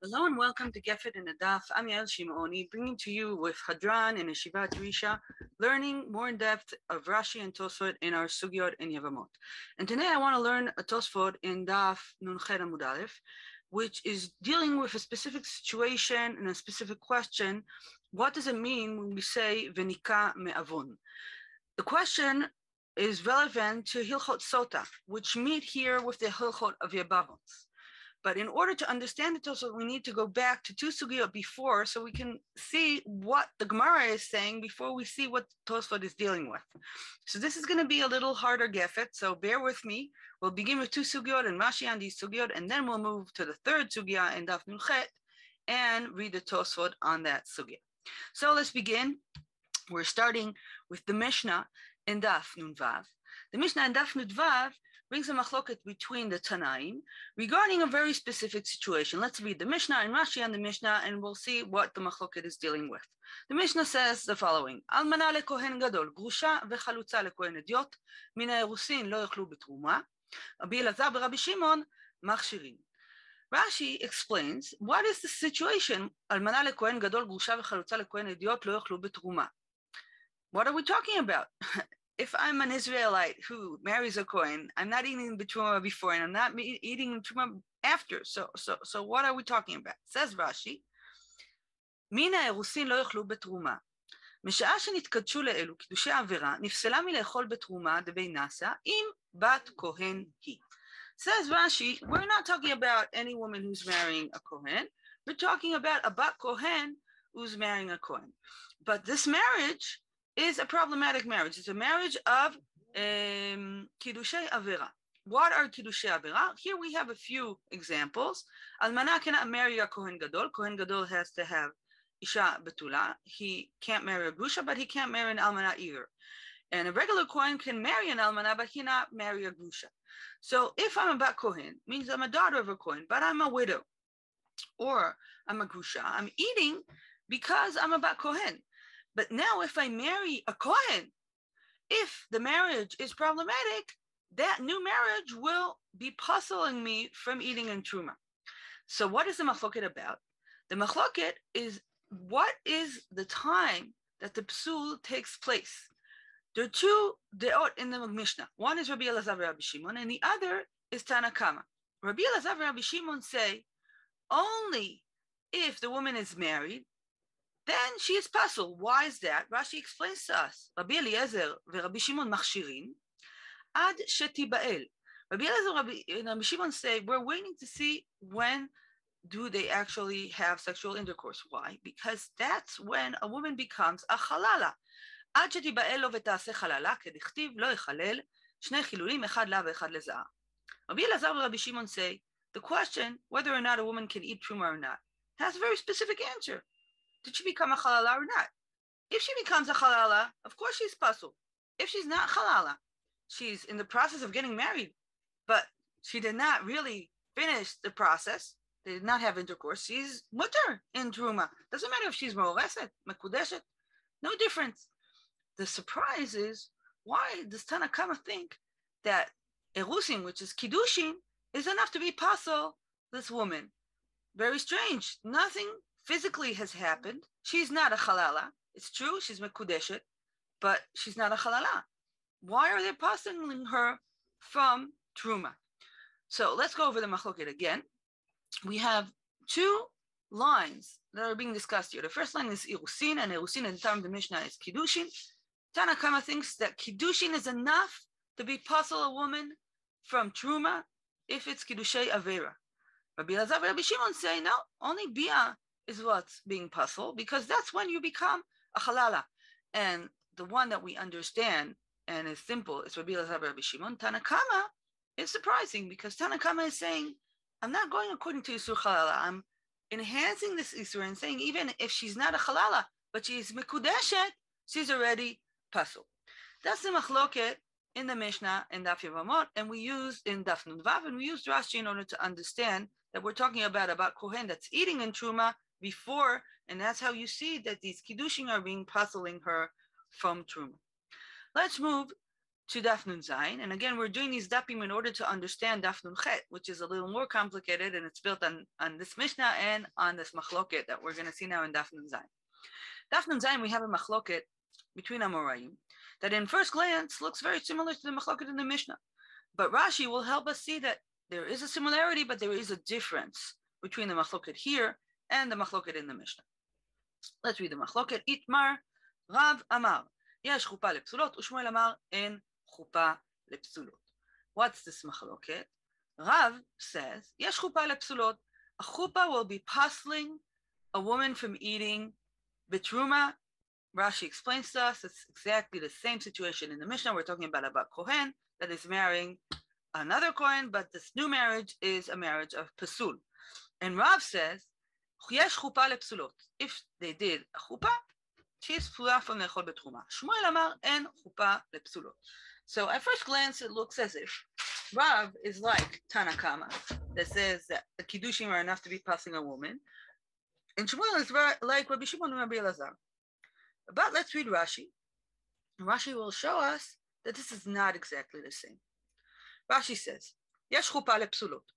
Hello and welcome to Gefet and Adaf. I'm Yael Shimoni, bringing to you with Hadran and Yeshivat Risha, learning more in depth of Rashi and Tosfot in our Sugyot and Yevamot. And today I want to learn a Tosfot in Daf Nun Chet Amud Aleph, which is dealing with a specific situation and a specific question. What does it mean when we say Venika me'avon? The question is relevant to Hilchot Sota, which meet here with the Hilchot of Yebavot. But in order to understand the Tosfot, we need to go back to two sugiyot before so we can see what the Gemara is saying before we see what Tosfot is dealing with. So this is going to be a little harder Gefet, so bear with me. We'll begin with two sugiyot and Rashi on these sugiyot, and then we'll move to the third sugiyah in Daf Nun Chet and read the Tosfot on that sugiyah. So let's begin. We're starting with the Mishnah in Daf Nun Vav. The Mishnah in Daf Nun Vav brings a machloket between the Tanaim regarding a very specific situation. Let's read the Mishnah and Rashi on the Mishnah, and we'll see what the machloket is dealing with. The Mishnah says the following: Almana lekohen gadol, grusha vechalutza lekohen idiot, min ha'erusin lo yochlu betruma, Rabbi Elazar v'Rabbi Shimon machshirin. Rashi explains what is the situation. Almana lekohen gadol, grusha vechalutza lekohen idiot, lo yochlu betruma. What are we talking about? If I'm an Israelite who marries a Kohen, I'm not eating the Truma before and I'm not eating the Truma after. So what are we talking about? Says Rashi, Mina Erusin lo yochlu betruma. משעה שנתקדשו לאלו קידושי עבירה, נפסלה מלאכול בתרומה דבי נאסא, אם בת כהן היא. Says Rashi, we're not talking about any woman who's marrying a Kohen. We're talking about a bat Kohen who's marrying a Kohen. But this marriage is a problematic marriage. It's a marriage of Kiddushei Avera. What are Kiddushei Avera? Here we have a few examples. Almana cannot marry a Kohen Gadol. Kohen Gadol has to have Isha Betula. He can't marry a Grusha, but he can't marry an Almana either. And a regular Kohen can marry an Almana, but he cannot marry a Grusha. So if I'm a Bat Kohen, means I'm a daughter of a Kohen, but I'm a widow, or I'm a Grusha. I'm eating because I'm a Bat Kohen. But now if I marry a Kohen, if the marriage is problematic, that new marriage will be puzzling me from eating in Truma. So what is the machloket about? The machloket is what is the time that the psul takes place. There are two deot in the Mishnah. One is Rabbi Elazar and Rabbi Shimon, and the other is Tana Kama. Rabbi Elazar and Rabbi Shimon say, only if the woman is married, then she is puzzled. Why is that? Rashi explains to us. Rabbi Eliezer and Rabbi Shimon machshirin ad shetibael. Rabbi Eliezer and Rabbi Shimon say, we're waiting to see when do they actually have sexual intercourse. Why? Because that's when a woman becomes a halala. Ad shetibael lo v'ta'aseh halala kedichtiv lo yechalel shnei chilulim echad la ve'echad leza'ah. Rabbi Eliezer and Rabbi Shimon say, the question whether or not a woman can eat truma or not has a very specific answer. Did she become a halala or not? If she becomes a halala, of course she's puzzled. If she's not halala, she's in the process of getting married, but she did not really finish the process. They did not have intercourse. She's mutter in truma. Doesn't matter if she's meoreset, mekudeshet, no difference. The surprise is, why does Tana Kama think that erusin, which is kiddushin, is enough to be puzzle this woman? Very strange. Nothing physically has happened. She's not a halala. It's true, she's mekudeshet, but she's not a halala. Why are they puzzling her from truma? So let's go over the machloket again. We have two lines that are being discussed here. The first line is irusin, and irusin in the time of the Mishnah is kiddushin. Tana Kama thinks that kiddushin is enough to be puzzle a woman from truma if it's kiddushei avera. Rabbi Elazar and Rabbi Shimon say, no, only bia is what's being puzzled, because that's when you become a halala. And the one that we understand and is simple is Rabbi Elazar and Rabbi Shimon. Tana Kama is surprising, because Tana Kama is saying, I'm not going according to Isur halala. I'm enhancing this Isur and saying, even if she's not a halala, but she's mekudeshet, she's already puzzled. That's the machloket in the Mishnah and Daf Yevamot, and we used in Daf Nun Vav, and we used Rashi in order to understand that we're talking about Kohen that's eating in Truma before, and that's how you see that these Kiddushin are being puzzling her from Truma. Let's move to Daf Nun Zayin. And again, we're doing these dapim in order to understand Daf Nun Chet, which is a little more complicated, and it's built on this Mishnah and on this machloket that we're going to see now in Daf Nun Zayin. Daf Nun Zayin, we have a machloket between Amoraim that in first glance looks very similar to the machloket in the Mishnah. But Rashi will help us see that there is a similarity, but there is a difference between the machloket here and the machloket in the Mishnah. Let's read the machloket. Itmar Rav Amar Yesh chupa lepsulot, u'Shmuel Amar En chupa lepsulot. What's this machloket? Rav says Yesh chupa lepsulot. A chupa will be puzzling a woman from eating bitruma. Rashi explains to us it's exactly the same situation in the Mishnah. We're talking about a bat kohen that is marrying another kohen, but this new marriage is a marriage of pasul. And Rav says, Yesh chupa lepsulot. If they did a chupa, she's psula from lechol betruma. Shmuel Amar En chupa lepsulot. So at first glance, it looks as if Rav is like Tanakama that says that the kiddushim are enough to be passing a woman, and Shmuel is like Rabbi Shimon and Rabbi Elazar. But let's read Rashi. Rashi will show us that this is not exactly the same. Rashi says, יש חופה לפסולות.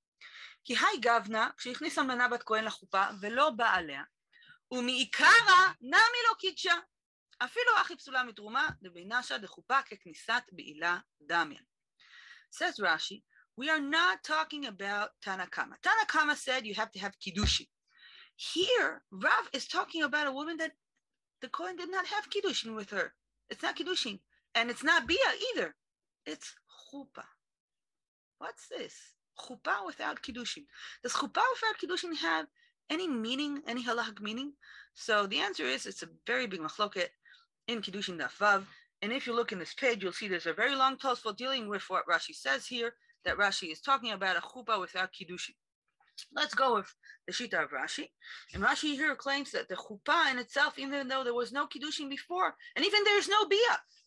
כי היי גבנה, כשהכניס אלמנה בת כהן לחופה ולא בא עליה, ומעיקרה נמי לא קידשה. אפילו אחי פסולה מתרומה, דבינשה דחופה ככניסת בעילה דמיין. Says Rashi, we are not talking about Tanakama. Tanakama said you have to have kiddushi. Here, Rav is talking about a woman that the Kohen did not have kiddushin with her. It's not kiddushin. And it's not bia either. It's chuppah. What's this? Chuppah without kiddushin. Does chuppah without kiddushin have any meaning, any halachic meaning? So the answer is it's a very big machloket in kiddushin daf vav. And if you look in this page, you'll see there's a very long tosfot dealing with what Rashi says here, that Rashi is talking about a chuppah without kiddushin. Let's go with the shita of Rashi. And Rashi here claims that the chuppah in itself, even though there was no kiddushin before, and even there's no bia,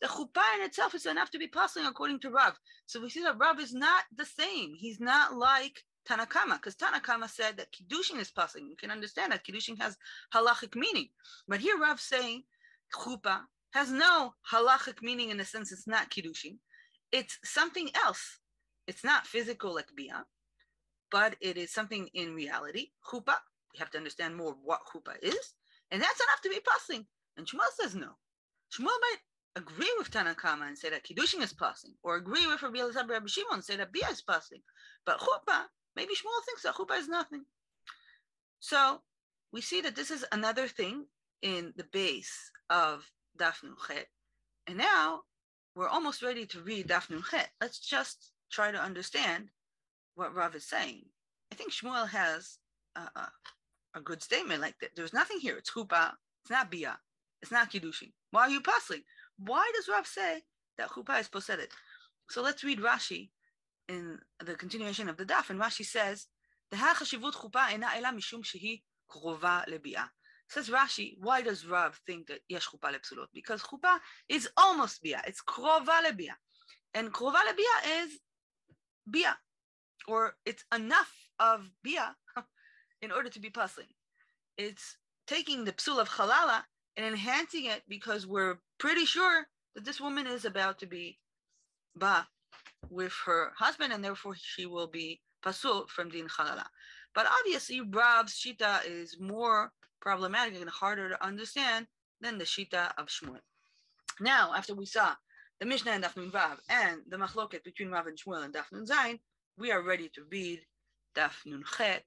the chuppah in itself is enough to be passing according to Rav. So we see that Rav is not the same. He's not like Tanakama, because Tanakama said that kiddushin is passing. You can understand that kiddushin has halachic meaning. But here Rav saying chuppah has no halachic meaning in the sense it's not kiddushin. It's something else. It's not physical like bia, but it is something in reality. Chuppah, we have to understand more what chuppah is, and that's enough to be passing. And Shmuel says no. Shmuel might agree with Tanakama and say that kiddushin is passing, or agree with Rabbi Elazar Rabbi Shimon and say that bia is passing. But chuppah, maybe Shmuel thinks that chuppah is nothing. So we see that this is another thing in the base of Daf Nun Chet. And now we're almost ready to read Daf Nun Chet. Let's just try to understand what Rav is saying. I think Shmuel has a good statement like that. There's nothing here. It's chuppah. It's not bia. It's not kiddushin. Why are you puzzling? Why does Rav say that chuppah is posedet? So let's read Rashi in the continuation of the daf. And Rashi says, "Deha chashivut chuppah ena ela mishum shehi krova lebia." Says Rashi, why does Rav think that yesh chuppah lepsulot? Because chuppah is almost bia. It's krova lebia, and krova lebia is bia, or it's enough of bia in order to be puzzling. It's taking the psul of halala and enhancing it because we're pretty sure that this woman is about to be ba with her husband, and therefore she will be pasul from din halala. But obviously, Rav's shita is more problematic and harder to understand than the shita of Shmuel. Now, after we saw the Mishnah and Daf Nun Vav and the machloket between Rav and Shmuel and Daf Nun Zayin, we are ready to read Daf Nun Chet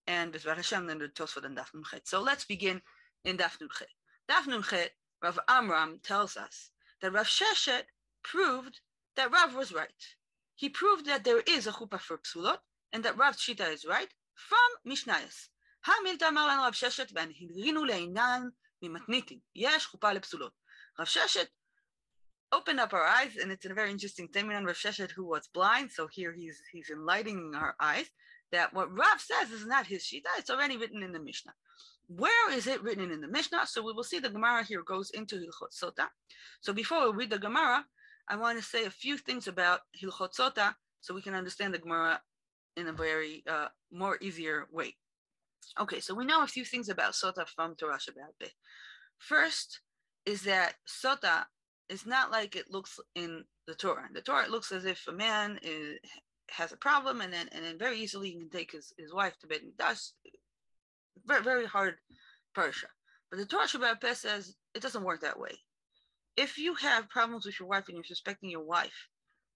and B'ezrat Hashem then the Tosfot and Daf Nun Chet. So let's begin in Daf Nun Chet. Daf Nun Chet, Rav Amram tells us that Rav Sheshet proved that Rav was right. He proved that there is a chuppah for psulot and that Rav's shita is right from Mishnayos. המילתא אמר לנו רב ששת והנהרינו לעינן ממתניתין. יש חופה לפסולות. Rav Sheshet opened up our eyes, and it's a very interesting statement on Rav Sheshet, who was blind. So here he's enlightening our eyes that what Rav says is not his shita. It's already written in the Mishnah. Where is it written in the Mishnah? So we will see the Gemara here goes into Hilchot Sota. So before we read the Gemara, I want to say a few things about Hilchot Sota so we can understand the Gemara in a very more easier way. Okay, so we know a few things about Sota from Torah Shabbat Beh. First is that Sota is not like it looks in the Torah. In the Torah, it looks as if a man has a problem, and then very easily he can take his wife to Beit Mikdash. Very, very hard parsha. But the Torah Shabbat Peh says it doesn't work that way. If you have problems with your wife and you're suspecting your wife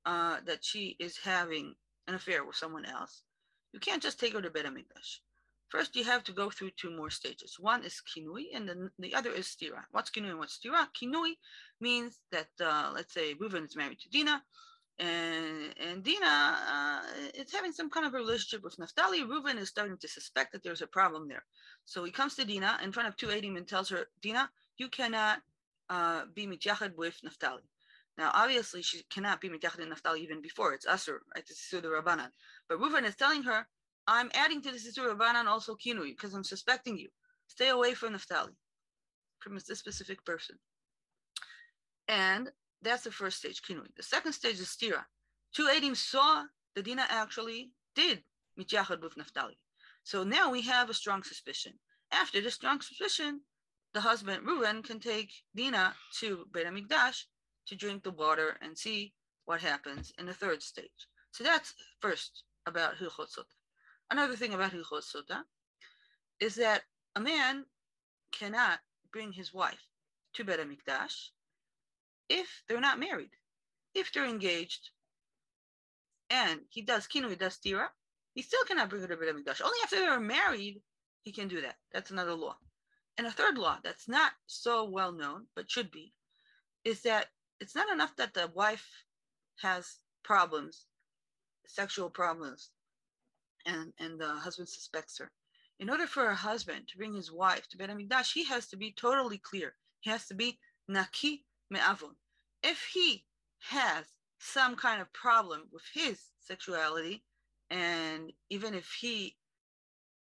that she is having an affair with someone else, you can't just take her to Beit HaMikdash. First, you have to go through two more stages. One is kinui, and then the other is stira. What's kinui and what's stira? Kinui means that, let's say, Reuven is married to Dinah, and Dinah is having some kind of a relationship with Naphtali. Reuven is starting to suspect that there's a problem there. So he comes to Dinah in front of two Eidim and tells her, Dinah, you cannot be mitiyachad with Naphtali. Now, obviously, she cannot be mitiyachad in Naphtali even before. It's Asur, right? It's Isur Rabbanan. But Reuven is telling her, I'm adding to this Isur Rabbanan also kinui, because I'm suspecting you. Stay away from Naphtali, from this specific person. And that's the first stage, kinui. The second stage is stira. Two Eidim saw that Dinah actually did mitiyachad with Naphtali. So now we have a strong suspicion. After the strong suspicion, the husband, Reuven, can take Dinah to Beit HaMikdash to drink the water and see what happens in the third stage. So that's first about Hilchot Sota. Another thing about Hilchot Sota is that a man cannot bring his wife to Beit HaMikdash if they're not married. If they're engaged and he does kinu, he does tira, he still cannot bring her to Beit HaMikdash. Only after they're married, he can do that. That's another law. And a third law that's not so well known, but should be, is that it's not enough that the wife has problems, sexual problems, and the husband suspects her. In order for a husband to bring his wife to Beit HaMikdash, he has to be totally clear. He has to be naki me'avon. If he has some kind of problem with his sexuality, and even if he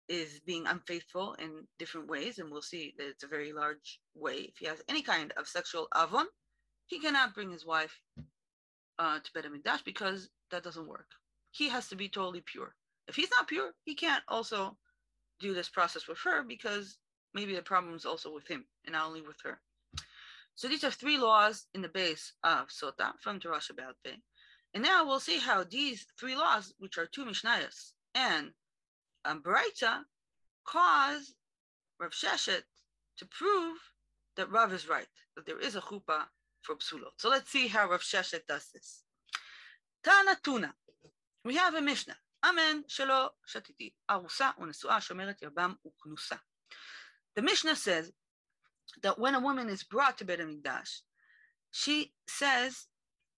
is being unfaithful in different ways, and we'll see that it's a very large way, if he has any kind of sexual avon, he cannot bring his wife to Beit HaMikdash, because that doesn't work. He has to be totally pure. If he's not pure, he can't also do this process with her, because maybe the problem is also with him and not only with her. So these are three laws in the base of Sota from Torah Shabbat Peh. And now we'll see how these three laws, which are two Mishnayos and Baraita, cause Rav Sheshet to prove that Rav is right, that there is a chuppah for psulot. So let's see how Rav Sheshet does this. Tana Tuna. We have a Mishnah. Amen shelo shatiti. Arusa u'nesua shomeret yabam u'knusa. The Mishnah says that when a woman is brought to Beit HaMikdash, she says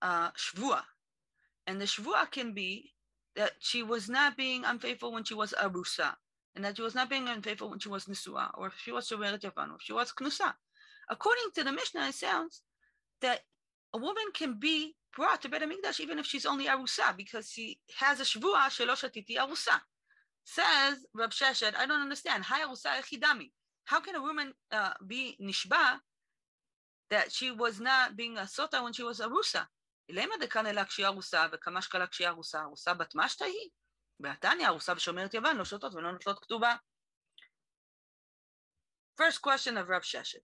shvua. And the shvua can be that she was not being unfaithful when she was arusa, and that she was not being unfaithful when she was nesua, or if she was shomeret yavam, or if she was knusa. According to the Mishnah, it sounds that a woman can be brought to Beit HaMikdash even if she's only arusa, because she has a shvua shelo shatiti arusa. Says Rav Sheshet, I don't understand. Hi arusa echidami. How can a woman be nishba that she was not being a sota when she was arusa? למה דקנה לה כשהיא ארוסה וכמה שקלה כשהיא ארוסה? ארוסה בת משתה היא? והתניא ארוסה ושומרת יוון לא שותות ולא נוטלות כתובה. First question of Rav Sheshet.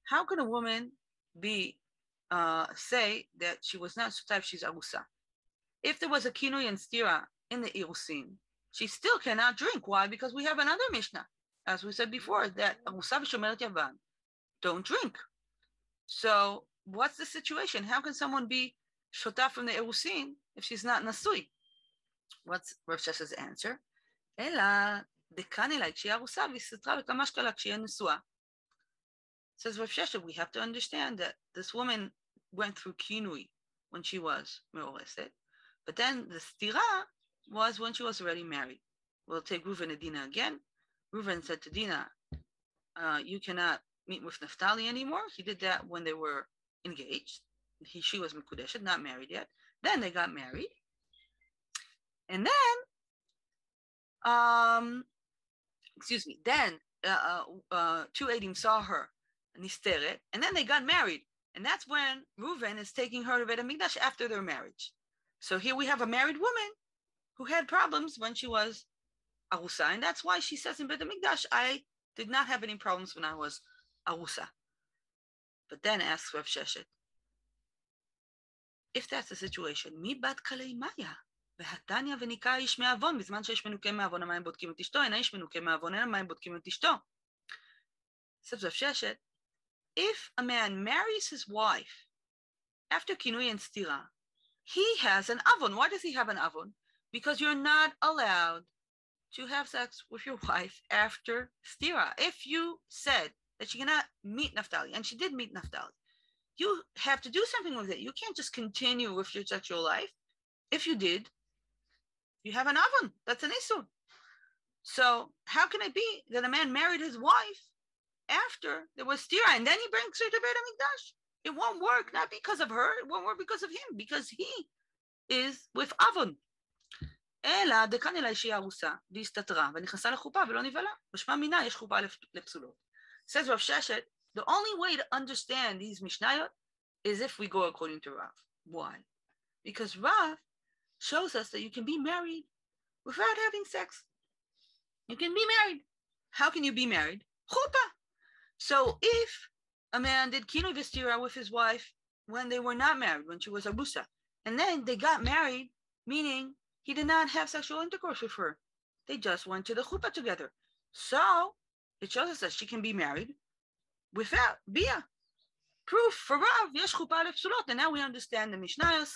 How can a woman be say that she was not sota if she's arusa? If there was a kinui and stira in the irusin, she still cannot drink. Why? Because we have another Mishnah, as we said before, that arusa v'shomeret yavan don't drink. So what's the situation? How can someone be shota from the irusin if she's not nasui? What's Rav Sheshet's answer? Ela dekani like she arusa v'sitra v'kamashkala k'shia nesua. Says Rav Sheshet, we have to understand that this woman went through kinui when she was meoreset, but then the stira was when she was already married. We'll take Reuven and Dinah again. Reuven said to Dinah, you cannot meet with Naphtali anymore. He did that when they were engaged. She was Mekudeshet, not married yet. Then they got married. And then, then two Eidim saw her, Nisteret, and then they got married. And that's when Reuven is taking her to Beit HaMikdash after their marriage. So here we have a married woman who had problems when she was Arusa, and that's why she says in Beit HaMikdash, I did not have any problems when I was Arusa. But then asks Rav Sheshet, if that's the situation, מי בת כלי מאיה? והתניא וניקה האיש מעוון, בזמן שיש מנוקה מעוון, המים בודקים את אשתו, אין האיש מנוקה מעוון, אין המים בודקים את אשתו. says Rav Sheshet, if a man marries his wife after kinui and stira, he has an avon. Why does he have an avon? Because you're not allowed to have sex with your wife after stira. If you said that she cannot meet Naphtali, and she did meet Naphtali, you have to do something with it. You can't just continue with your sexual life. If you did, you have an avon. That's an issur. So how can it be that a man married his wife after there was stira, and then he brings her to Beit HaMikdash? It won't work, not because of her, it won't work because of him, because he is with avon. אלא דקן אליי שהיא ארוסה, והסתתרה, ונכנסה לחופה ולא נבהלה. משמע מינה יש חופה לפסולות. Says Rav Sheshet, the only way to understand these Mishnayot is if we go according to Rav. Why? Because Rav shows us that you can be married without having sex. You can be married. How can you be married? Chuppah. So if a man did kinui v'stira with his wife when they were not married, when she was arusa, and then they got married, meaning he did not have sexual intercourse with her. They just went to the chuppah together. So it shows us that she can be married without bia. Proof for Rav, yesh chuppah lepsulot. And now we understand the Mishnayos.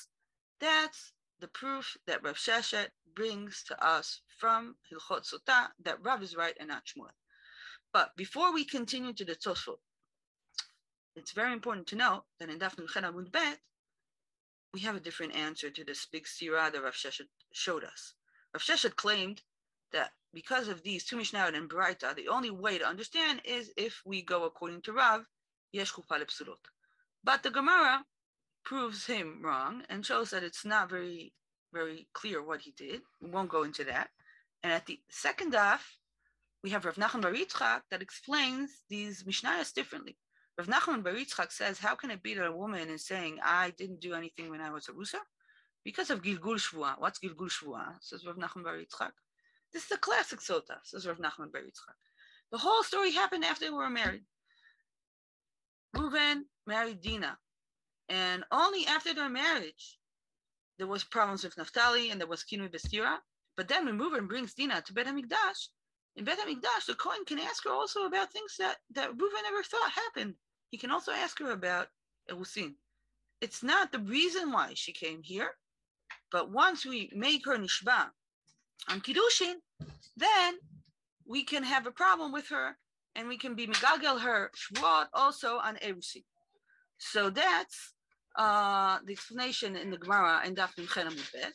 That's the proof that Rav Sheshet brings to us from Hilchot Sotah, that Rav is right and not Shmuel. But before we continue to the Tosfot, it's very important to know that in Daf Nun Amud Bet, we have a different answer to this big sirah that Rav Sheshet showed us. Rav Sheshet claimed that because of these two Mishnayot and Baraita, the only way to understand is if we go according to Rav, yesh chuppah lepsulot. But the Gemara proves him wrong and shows that it's not very, very clear what he did. We won't go into that. And at the second daf, we have Rav Nachman Bar Yitzchak that explains these Mishnayos differently. Rav Nachman Bar Yitzchak says, how can it be that a woman is saying, I didn't do anything when I was a Rusa? Because of Gilgul Shvua. What's Gilgul Shvua? Says Rav Nachman Bar Yitzchak. This is a classic sota, says Rav Nachman Bar Yitzchak. The whole story happened after they were married. Reuven married Dinah. And only after their marriage, there was problems with Naphtali and there was kinui v'stira. But then when Reuven brings Dinah to Beit HaMikdash, in Beit HaMikdash, the Kohen can ask her also about things that Reuven never thought happened. He can also ask her about Erusin. It's not the reason why she came here, but once we make her nishba on Kiddushin, then we can have a problem with her and we can be megagel her shvuot also on Erusin. So that's the explanation in the Gemara in Daf Nun Amud Bet.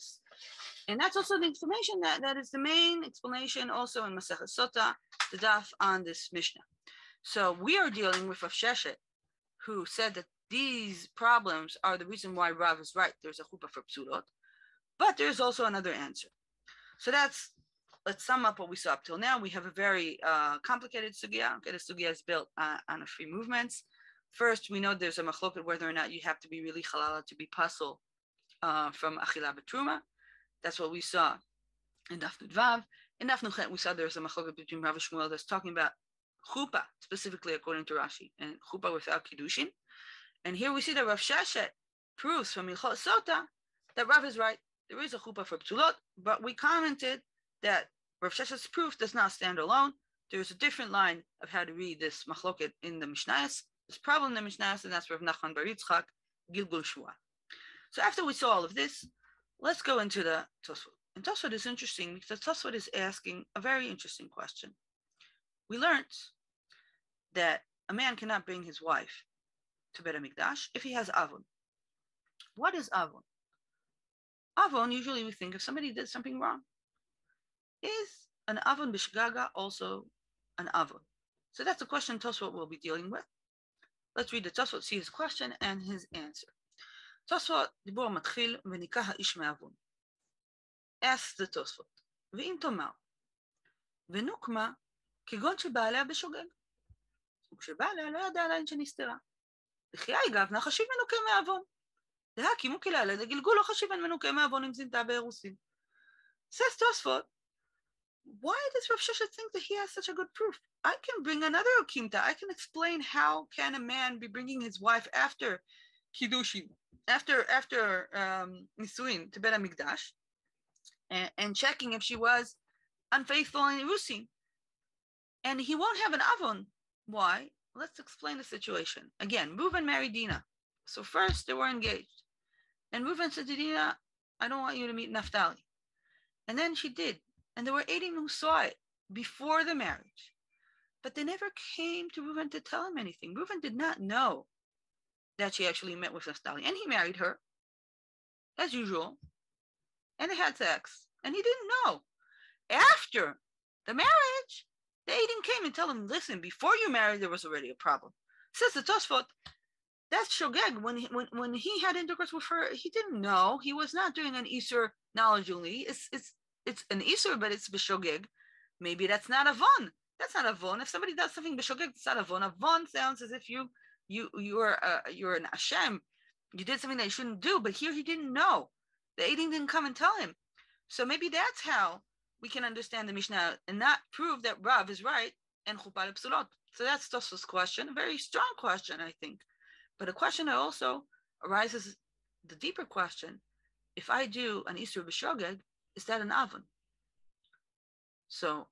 And that's also the explanation that is the main explanation also in Masechet Sotah, the daf on this Mishnah. So we are dealing with Rav Sheshet, who said that these problems are the reason why Rav is right. There's a chuppah for psulot, but there's also another answer. So let's sum up what we saw up till now. We have a very complicated sugya. Okay, the sugya is built on a few movements. First, we know there's a machloket whether or not you have to be really halala to be pasul from achila b'truma. That's what we saw in Daf Nun Vav. In Daf Nun Chet, we saw there's a machloket between Rav and Shmuel that's talking about chuppah, specifically according to Rashi, and chuppah without kiddushin. And here we see that Rav Sheshet proves from Hilchot Sotah that Rav is right. There is a chuppah for psulot, but we commented that Rav Sheshet's proof does not stand alone. There's a different line of how to read this machloket in the Mishnayos. There's a problem in the Mishnayos, and that's Rav Nachman Bar Yitzchak, Gilgul Shua. So after we saw all of this, let's go into the Tosfot. And Tosfot is interesting because Tosfot is asking a very interesting question. We learned that a man cannot bring his wife to Beit HaMikdash if he has avon. What is avon? Avon, usually we think if somebody did something wrong. Is an avon b'shgaga also an avon? So that's a question Tosfot will be dealing with. Let's read the Tosfot, see his question and his answer. Tosfot, דיבור מתחיל וניקה האיש מעוון. Asks the Tosfot, ואם תאמר, ונוקמה כגון שבעליה בשוגג. וכשבעליה לא ידע עליין שנסתרה. לחיי גבנה חשיב מנוקה מעוון. להקימו כללה לגלגול לא חשיבן מנוקה מעוון אם זינתה באירוסין. Says Tosfot, why does Rav Sheshet think that he has such a good proof? I can bring another okimta. I can explain how can a man be bringing his wife after Kiddushin Nisuin to Bet HaMikdash and checking if she was unfaithful in Irusin. And he won't have an avon. Why? Let's explain the situation. Again, Reuven married Dinah. So first they were engaged. And Reuven said to Dinah, I don't want you to meet Naphtali. And then she did. And there were 18 who saw it before the marriage. But they never came to Reuven to tell him anything. Reuven did not know that she actually met with Naphtali. And he married her, as usual. And they had sex. And he didn't know. After the marriage, the 18 came and told him, listen, before you married, there was already a problem. Says the Tosfot, that's shogeg. When he had intercourse with her, he didn't know. He was not doing an Isur knowledgeably. It's an Isur, but it's b'shogeg. Maybe that's not a von. That's not a von. If somebody does something b'shogeg, it's not a von. A von sounds as if you're an Hashem. You did something that you shouldn't do. But here he didn't know. The 18 didn't come and tell him. So maybe that's how we can understand the Mishnah and not prove that Rav is right and Chuppah Psulot. So that's Tosfos' question, a very strong question, I think. But a question that also arises, the deeper question, if I do an Isur b'shogeg, is that an Avon? So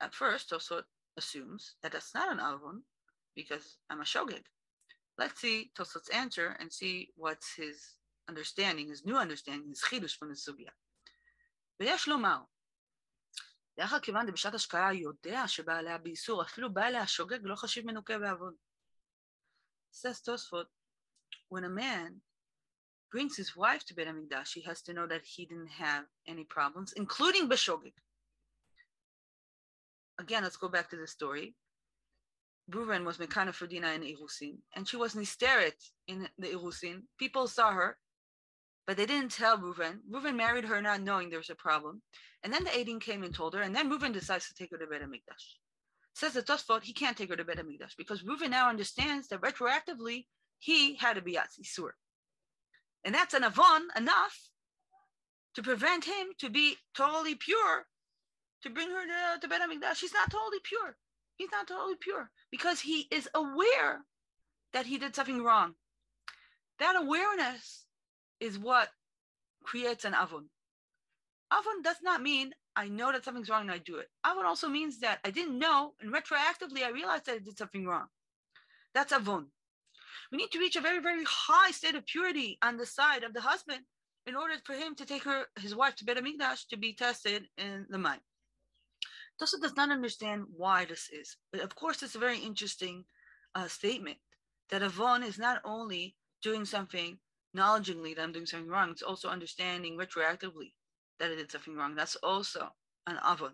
at first, Tosfot assumes that that's not an Avon because I'm a shogeg. Let's see Tosfot's answer and see what's his understanding, his new understanding, his chidush from the sugya. ויש לומר, לאחר כיוון דבשעת השקעה יודע שבעליה באיסור, אפילו בעליה השוגג לא חשיב מנוקה בעוון. Says Tosfot, when a man brings his wife to Bet HaMikdash, he has to know that he didn't have any problems, including b'shogeg. Again, let's go back to the story. Reuven was mekana for Dinah in Irusin, and she was nisteret in the Irusin. People saw her, but they didn't tell Reuven. Reuven married her not knowing there was a problem. And then the 18 came and told her, and then Reuven decides to take her to Bet HaMikdash. Says the Tosfot, he can't take her to Bet HaMikdash because Reuven now understands that retroactively he had a biyatz isur. And that's an avon enough to prevent him to be totally pure, to bring her to Bet HaMikdash. She's not totally pure. He's not totally pure because he is aware that he did something wrong. That awareness is what creates an avon. Avon does not mean I know that something's wrong and I do it. Avon also means that I didn't know and retroactively I realized that I did something wrong. That's avon. We need to reach a very, very high state of purity on the side of the husband in order for him to take his wife to Bet HaMikdash to be tested in the mind. Tosfot does not understand why this is, but of course it's a very interesting statement that avon is not only doing something knowledgeably that I'm doing something wrong, it's also understanding retroactively that I did something wrong. That's also an avon.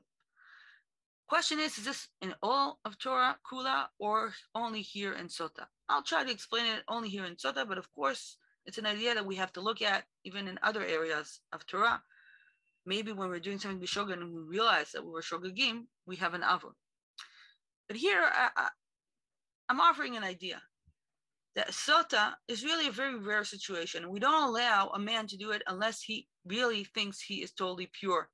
Question is this in all of Torah, Kula, or only here in Sota? I'll try to explain it only here in Sota, but of course, it's an idea that we have to look at even in other areas of Torah. Maybe when we're doing something b'shogeg and we realize that we were shogegim, we have an avon. But here, I'm offering an idea that Sota is really a very rare situation. We don't allow a man to do it unless he really thinks he is totally pure.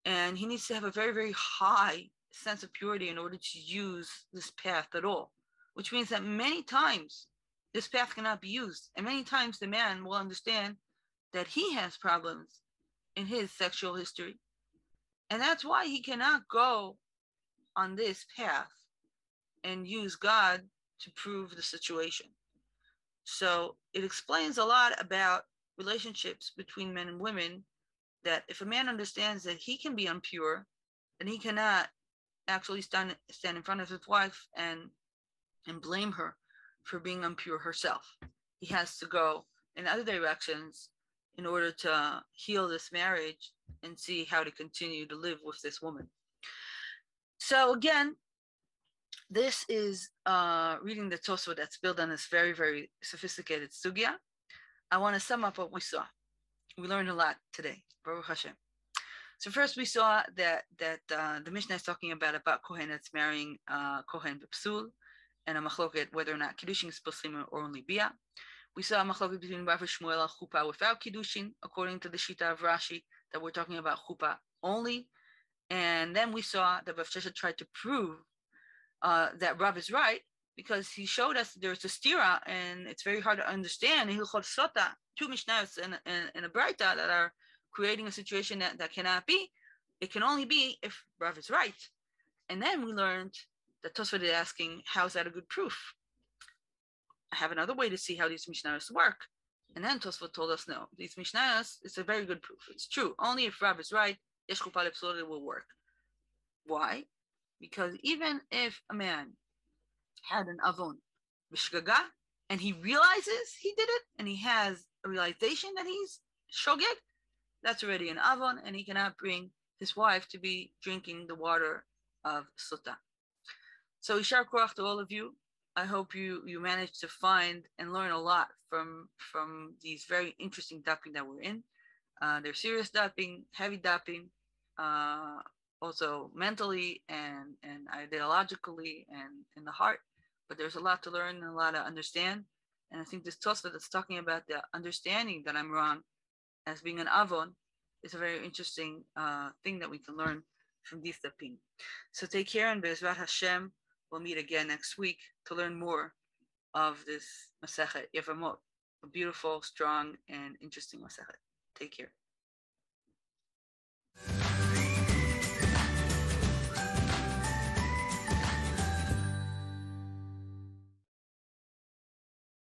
And he needs to have a very, very high sense of purity in order to use this path at all, which means that many times this path cannot be used. And many times the man will understand that he has problems in his sexual history. And that's why he cannot go on this path and use God to prove the situation. So it explains a lot about relationships between men and women, that if a man understands that he can be impure, then he cannot actually stand in front of his wife and blame her for being impure herself. He has to go in other directions in order to heal this marriage and see how to continue to live with this woman. So again, this is reading the Tosfot that's built on this very, very sophisticated sugya. I want to sum up what we saw. We learned a lot today, Baruch Hashem. So first we saw that the Mishnah is talking about Kohen that's marrying Kohen b'psul, and a machloket whether or not kiddushin is poslim or only bia. We saw a machloket between Rav and Shmuel al chuppah without kiddushin, according to the shita of Rashi, that we're talking about chuppah only. And then we saw that Rav Sheshet tried to prove that Rav is right because he showed us there's a stira and it's very hard to understand. Hilchot Sota, two Mishnayos and a Braita that are creating a situation that cannot be. It can only be if Rav is right. And then we learned that Tosfot is asking, how is that a good proof? I have another way to see how these Mishnayos work. And then Tosfot told us, no, these Mishnayos, it's a very good proof. It's true. Only if Rav is right, Yesh Chuppah Lepsora will work. Why? Because even if a man had an avon b'shgaga and he realizes he did it and he has a realization that he's shogeg, that's already an avon and he cannot bring his wife to be drinking the water of sutta. So Ishar Koach to all of you. I hope you managed to find and learn a lot from these very interesting dapping that we're in. They're serious dapping, heavy dapping, also mentally and ideologically and in the heart. But there's a lot to learn and a lot to understand. And I think this Tosfot that's talking about the understanding that I'm wrong as being an avon is a very interesting thing that we can learn from these dapping. So take care, and Be'ezrat Hashem, we'll meet again next week to learn more of this Masechet Yevamot, a beautiful, strong, and interesting Masechet. Take care.